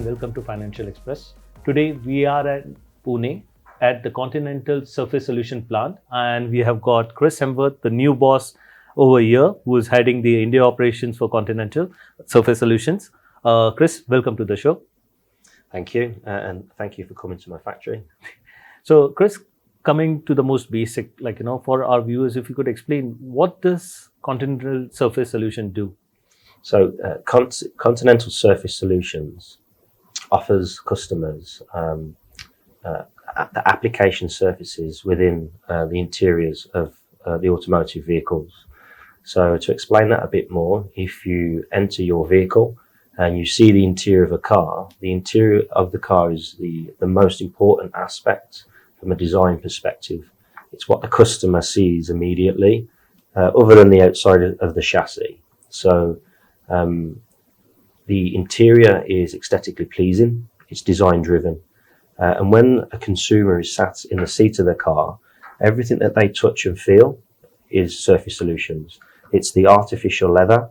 and welcome to Financial Express. Today we are at Pune at the Continental Surface Solution plant, and we have got Chris Hemworth, the new boss over here, who is heading the India operations for Continental Surface Solutions. Chris, welcome to the show. Thank you, and thank you for coming to my factory. So, Chris, coming to the most basic, for our viewers, if you could explain what does Continental Surface Solution do? So, Continental Surface Solutions offers customers the application surfaces within the interiors of the automotive vehicles. So, to explain that a bit more, if you enter your vehicle and you see the interior of a car, the interior of the car is the most important aspect from a design perspective. It's what the customer sees immediately, other than the outside of the chassis. So, the interior is aesthetically pleasing, it's design driven, and when a consumer is sat in the seat of the car, everything that they touch and feel is Surface Solutions. It's the artificial leather,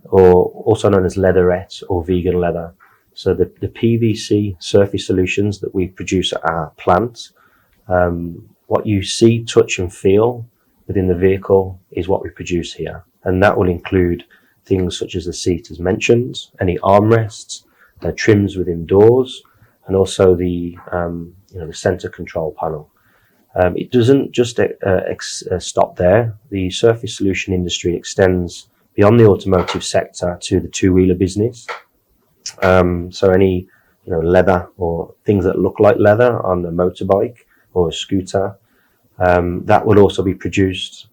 or also known as leatherette or vegan leather. So the PVC Surface Solutions that we produce at our plant, what you see, touch and feel within the vehicle is what we produce here, and that will include things such as the seat as mentioned, any armrests, trims within doors, and also the center control panel. It doesn't just stop there. The surface solution industry extends beyond the automotive sector to the two-wheeler business. So any leather or things that look like leather on a motorbike or a scooter, that will also be produced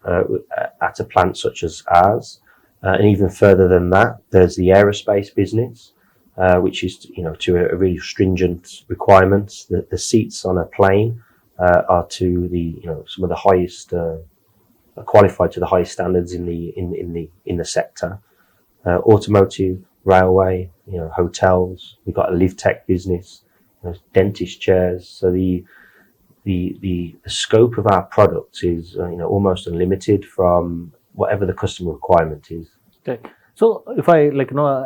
at a plant such as ours. And even further than that, there's the aerospace business, which is to a really stringent requirements. The seats on a plane are to the some of the highest, qualified to the highest standards in the sector. Automotive, railway, hotels. We've got a live tech business, dentist chairs. So the scope of our product is almost unlimited from whatever the customer requirement is. Okay. So if I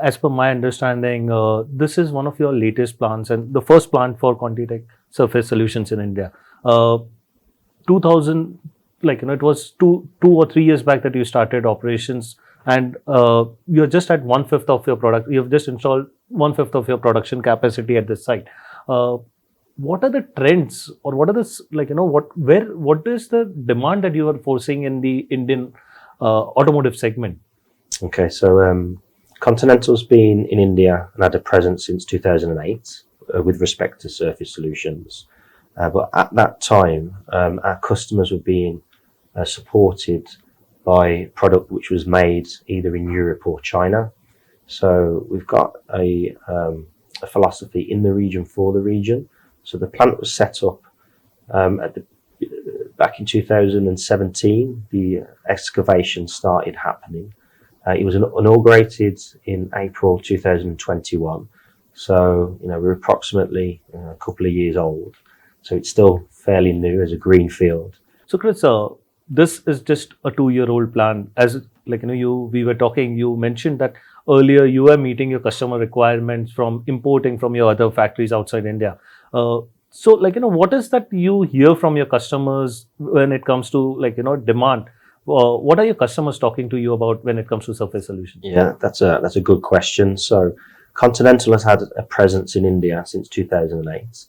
as per my understanding, this is one of your latest plants and the first plant for ContiTech Surface Solutions in India. 2000, it was two or 3 years back that you started operations, and you're just at 1/5 of your product. You've just installed 1/5 of your production capacity at this site. What are the trends, or what are the what is the demand that you are foreseeing in the Indian automotive segment? Okay, so Continental's been in India and had a presence since 2008 with respect to Surface Solutions. But at that time, our customers were being supported by product which was made either in Europe or China. So we've got a philosophy in the region for the region. So the plant was set up back in 2017. The excavation started happening. It was inaugurated in April 2021. So, we're approximately a couple of years old. So it's still fairly new as a greenfield. So, Chris, this is just a 2-year-old plant. As we were talking, you mentioned that earlier you were meeting your customer requirements from importing from your other factories outside India. So, what is that you hear from your customers when it comes to demand? What are your customers talking to you about when it comes to Surface Solutions? Yeah, that's a good question. So Continental has had a presence in India since 2008,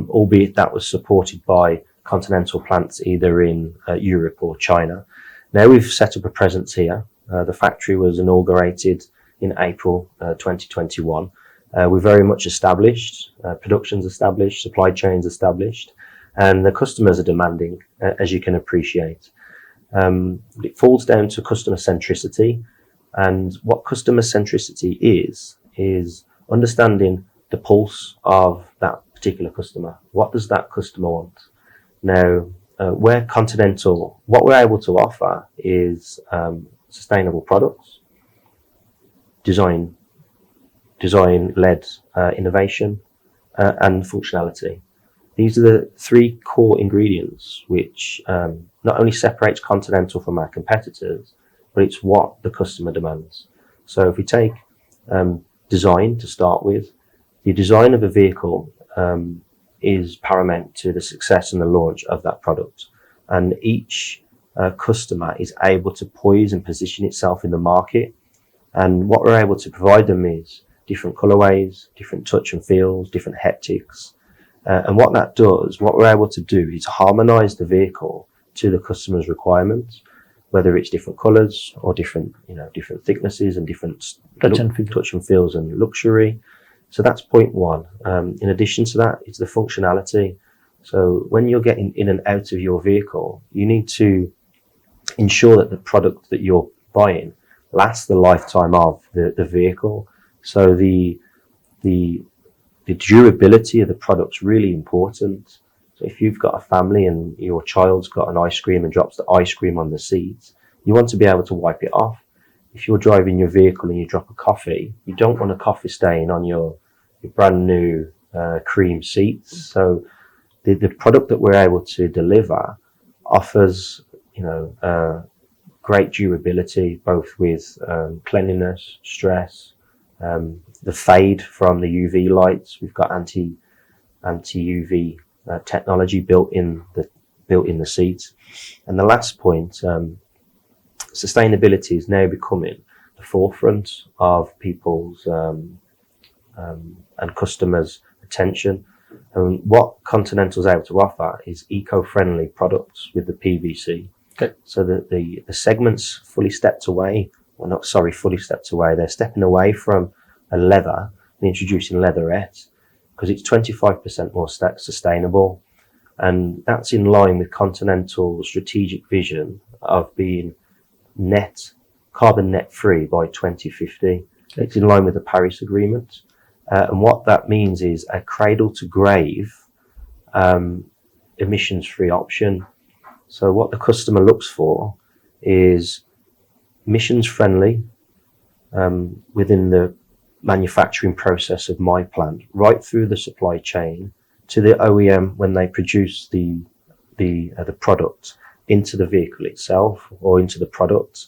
albeit that was supported by Continental plants either in Europe or China. Now we've set up a presence here. The factory was inaugurated in April 2021. We're very much established, production's established, supply chains established, and the customers are demanding, as you can appreciate. It falls down to customer centricity, and what customer centricity is understanding the pulse of that particular customer. What does that customer want? Now, what we're able to offer is sustainable products, design-led innovation, and functionality. These are the 3 core ingredients which not only separates Continental from our competitors, but it's what the customer demands. So if we take design to start with, the design of a vehicle is paramount to the success and the launch of that product. And each customer is able to poise and position itself in the market. And what we're able to provide them is different colorways, different touch and feels, different haptics. And what that does, what we're able to do is harmonize the vehicle to the customer's requirements, whether it's different colors or different thicknesses and different touch and feels and luxury. So that's point one. In addition to that, it's the functionality. So when you're getting in and out of your vehicle, you need to ensure that the product that you're buying lasts the lifetime of the vehicle. So the durability of the product's really important. So if you've got a family and your child's got an ice cream and drops the ice cream on the seat, you want to be able to wipe it off. If you're driving your vehicle and you drop a coffee, you don't want a coffee stain on your brand new cream seats. So the product that we're able to deliver offers, great durability, both with cleanliness, stress, the fade from the UV lights. We've got anti-UV technology built in the seats. And the last point, sustainability is now becoming the forefront of people's and customers' attention. And what Continental's able to offer is eco-friendly products with the PVC. Okay. So the segment's fully stepped away. Well, not sorry, fully stepped away. They're stepping away from a leather and introducing leatherette because it's 25% more sustainable. And that's in line with Continental's strategic vision of being carbon net free by 2050. Okay. It's in line with the Paris Agreement. And what that means is a cradle to grave emissions free option. So what the customer looks for is emissions friendly within the manufacturing process of my plant, right through the supply chain to the OEM when they produce the product into the vehicle itself or into the product.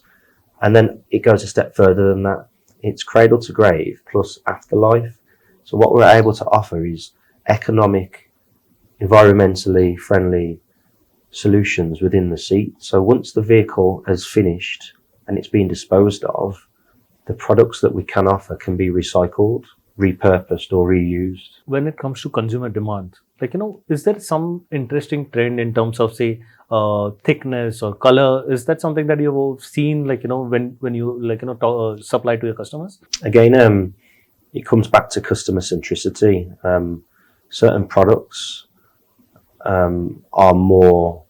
And then it goes a step further than that. It's cradle to grave plus afterlife. So what we're able to offer is economic, environmentally friendly solutions within the seat. So once the vehicle has finished and it's been disposed of, the products that we can offer can be recycled, repurposed or reused. When it comes to consumer demand, is there some interesting trend in terms of, say, thickness or color? Is that something that you've seen, when you supply to your customers? Again, it comes back to customer centricity. Certain products are more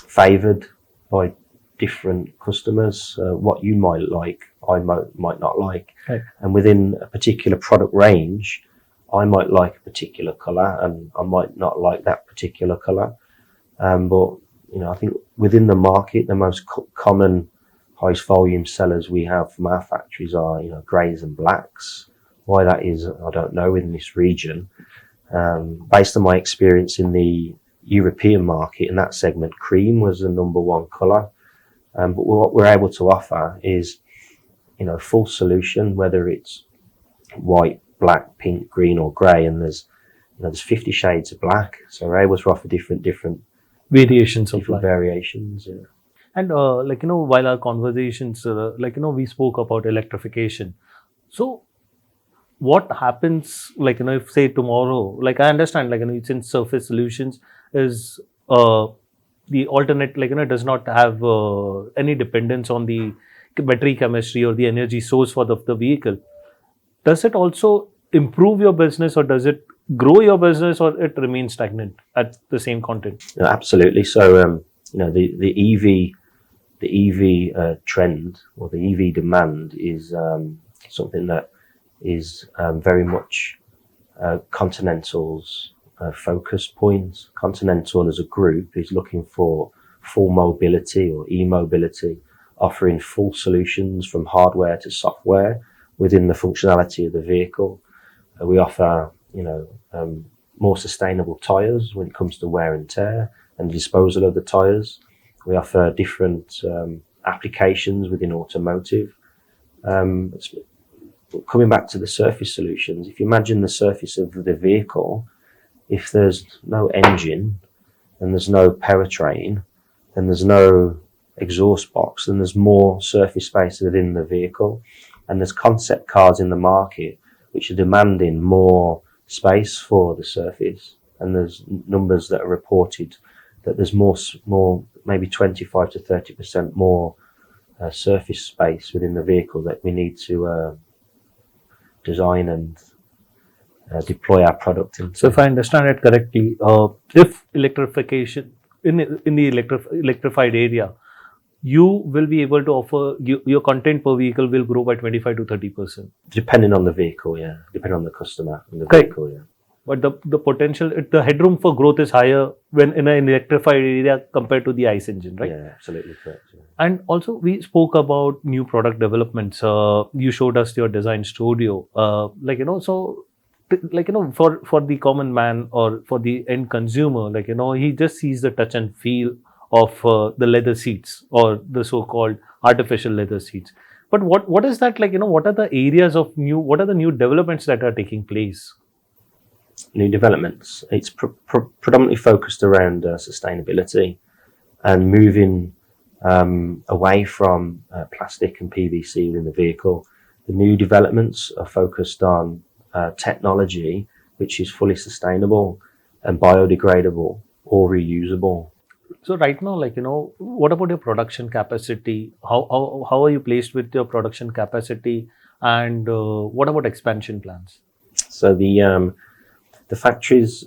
favored by different customers. What you might like, I might not like. Okay. And within a particular product range, I might like a particular color and I might not like that particular color. But I think within the market, the most common highest volume sellers we have from our factories are, greys and blacks. Why that is, I don't know in this region. Based on my experience in the European market, in that segment, cream was the number one color. But what we're able to offer is, full solution, whether it's white, black, pink, green, or grey, and there's 50 shades of black. So we're able to offer different variations of black. Variations. Yeah. And while our conversations, we spoke about electrification. So what happens, if say tomorrow, I understand, it's in surface solutions is the alternate, it does not have any dependence on the battery chemistry or the energy source for the vehicle. Does it also improve your business or does it grow your business or it remains stagnant at the same content? Yeah, absolutely. So, the EV trend or the EV demand is something that is very much Continental's focus point. Continental as a group is looking for full mobility or e-mobility, offering full solutions from hardware to software within the functionality of the vehicle. We offer, more sustainable tyres when it comes to wear and tear and disposal of the tyres. We offer different applications within automotive. coming back to the surface solutions, if you imagine the surface of the vehicle, if there's no engine and there's no powertrain and there's no exhaust box, then there's more surface space within the vehicle. And there's concept cars in the market which are demanding more space for the surface. And there's numbers that are reported that there's more maybe 25 to 30% more surface space within the vehicle that we need to design and deploy our product into. So if I understand it correctly, if electrification in the electrified area, you will be able to offer your content per vehicle will grow by 25 to 30%. Depending on the vehicle, yeah. Depending on the customer and the Correct. vehicle, yeah. But the potential, the headroom for growth is higher when in an electrified area compared to the ICE engine, right? Yeah, absolutely correct. Yeah. And also, we spoke about new product developments. You showed us your design studio. So for the common man or for the end consumer, he just sees the touch and feel of the leather seats or the so-called artificial leather seats. But what is that what are the areas of what are the new developments that are taking place? New developments. It's predominantly focused around sustainability and moving away from plastic and PVC within the vehicle. The new developments are focused on technology which is fully sustainable and biodegradable or reusable. So right now, what about your production capacity? How are you placed with your production capacity, and what about expansion plans? So the factory's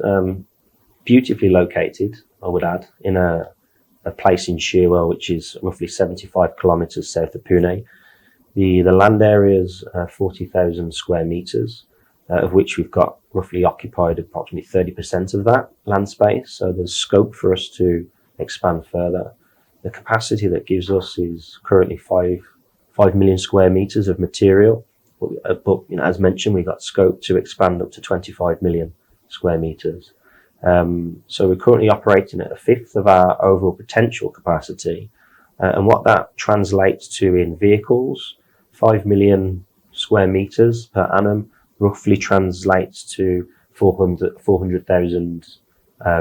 beautifully located, I would add, in a place in Shirwell, which is roughly 75 kilometres south of Pune. The land area is 40,000 square metres, of which we've got roughly occupied approximately 30% of that land space. So there's scope for us to expand further. The capacity that gives us is currently 5 million square metres of material. But as mentioned, we've got scope to expand up to 25 million square metres. So we're currently operating at a fifth of our overall potential capacity. And what that translates to in vehicles, 5 million square metres per annum roughly translates to 400,000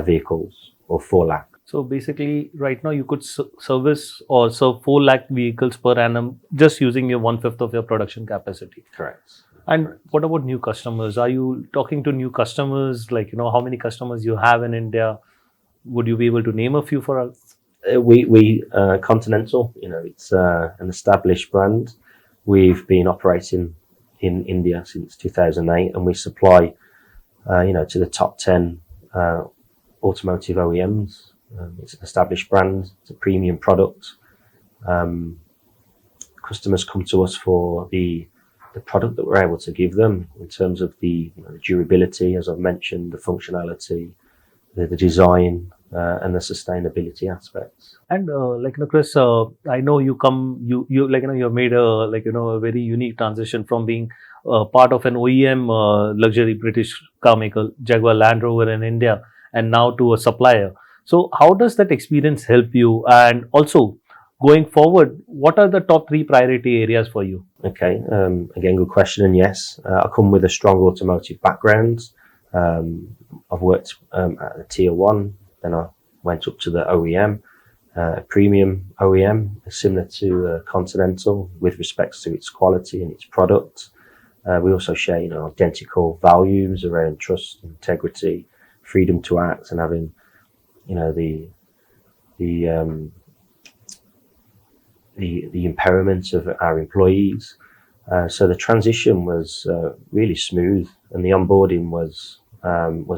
vehicles, or 4 lakh. So basically, right now you could service or serve 4 lakh vehicles per annum just using your 1/5 of your production capacity. Correct. And what about new customers? Are you talking to new customers? How many customers you have in India? Would you be able to name a few for us? We Continental, it's an established brand. We've been operating in India since 2008, and we supply, to the top 10 automotive OEMs. It's an established brand. It's a premium product. Customers come to us for the product that we're able to give them in terms of the durability, as I've mentioned, the functionality, the design, and the sustainability aspects. And Chris, I know you made a very unique transition from being part of an OEM luxury British car maker, Jaguar Land Rover in India, and now to a supplier. So how does that experience help you? And also, going forward, what are the top 3 priority areas for you? Okay, again, good question. And yes, I come with a strong automotive background. I've worked at the Tier 1, then I went up to the OEM, premium OEM, similar to Continental with respects to its quality and its product. We also share, identical values around trust, integrity, freedom to act, and having, the empowerment of our employees. So the transition was really smooth, and the onboarding was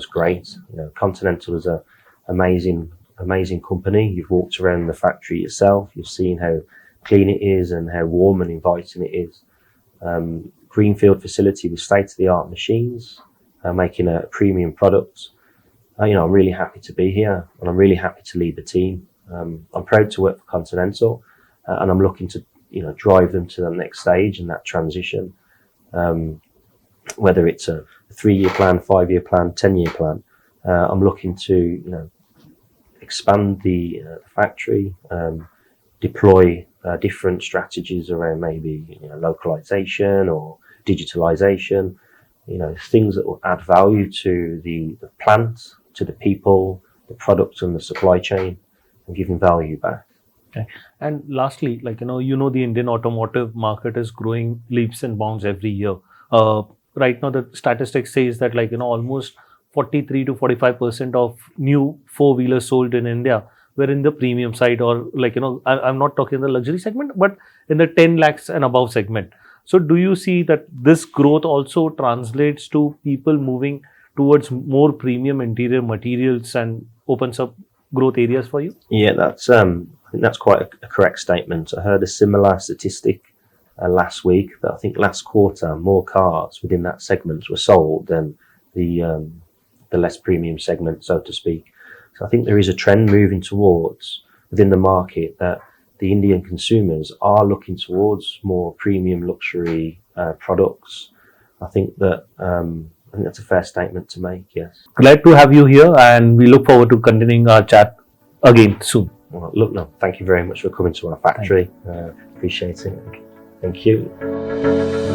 great. Continental is an amazing company. You've walked around the factory yourself. You've seen how clean it is and how warm and inviting it is. Greenfield facility with state-of-the-art machines, making a premium product. I'm really happy to be here, and I'm really happy to lead the team. I'm proud to work for Continental, and I'm looking to, drive them to the next stage in that transition. Whether it's a 3-year plan, 5-year plan, 10-year plan, I'm looking to, expand the factory, deploy different strategies around maybe localization or digitalization, things that will add value to the plant, to the people, the products and the supply chain, and giving value back. Okay. And lastly, the Indian automotive market is growing leaps and bounds every year. Right now, the statistics says that almost 43 to 45% of new four-wheelers sold in India were in the premium side, or I'm not talking the luxury segment, but in the 10 lakhs and above segment. So do you see that this growth also translates to people moving towards more premium interior materials and opens up growth areas for you? Yeah, I think that's quite a correct statement. I heard a similar statistic last week that I think last quarter more cars within that segment were sold than the less premium segment, so to speak. So I think there is a trend moving towards within the market that the Indian consumers are looking towards more premium luxury products. I think that's a fair statement to make. Yes. Glad to have you here, and we look forward to continuing our chat again soon. Well, look, no, thank you very much for coming to our factory. Appreciate it. Thank you.